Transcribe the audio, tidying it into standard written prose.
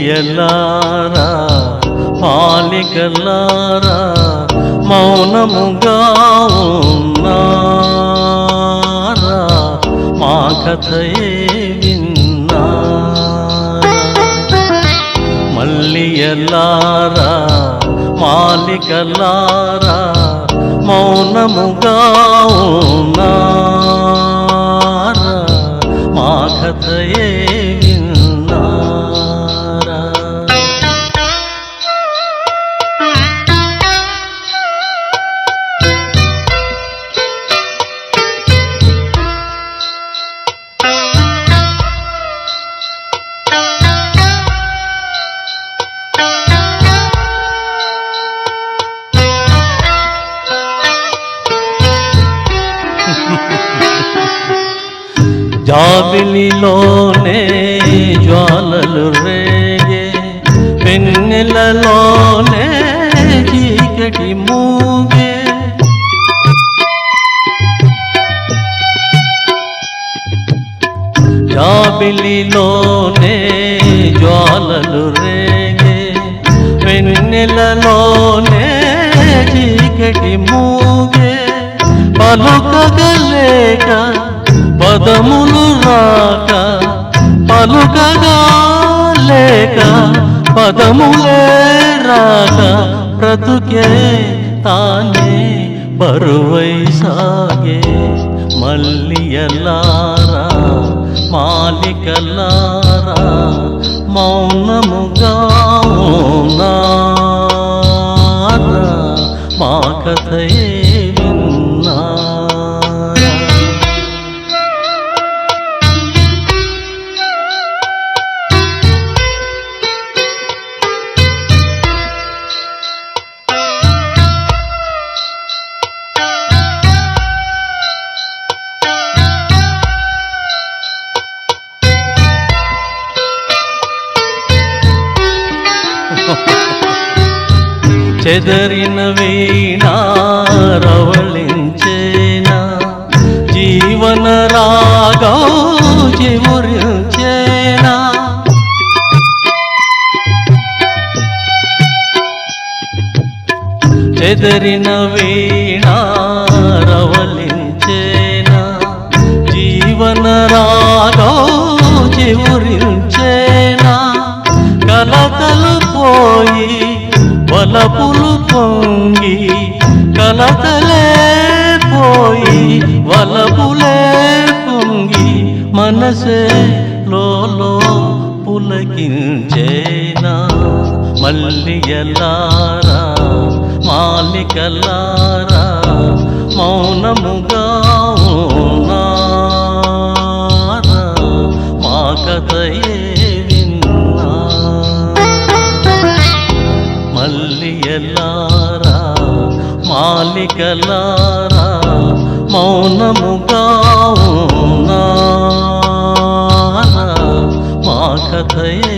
మల్లియలారా మాలికలారా మౌనముగా ఉన్నారా మా కథయే విన్నారా మల్లియలారా మాలికలారా మౌనముగా ఉన్నారా మా కథయే విన్నారా జాబిలిలోనే జ్వాలలు రేగే వెన్నెలలోనే చీకటి మూగే జాబిలిలోనే జ్వాలలు రేగే వెన్నెలలోనే చీకటి మూగే పలుకగలేక పదములు రాక పలుకగా లేక పదములే రాక బ్రతుకే తానే బరువై సాగే మల్లియలారా మాలికలారా మౌనముగా ఉన్నారా మా కథయే విన్నారా చెదరిన వీణారవళించేనా జీవన రాగం చివురించేనా చెదరిన వీణారవళించేనా జీవన రాగం చివురించేనా కలతలు పోయి వలపులు పొంగి కలతలే పోయి వలపులే పొంగి మనసే లోలో పులకించేనా మల్లియలారా మాలికలారా మౌనముగా ఉన్నారా మా కథయే మల్లియలారా మాలికలారా మౌనముగా ఉన్నారా మా కథయే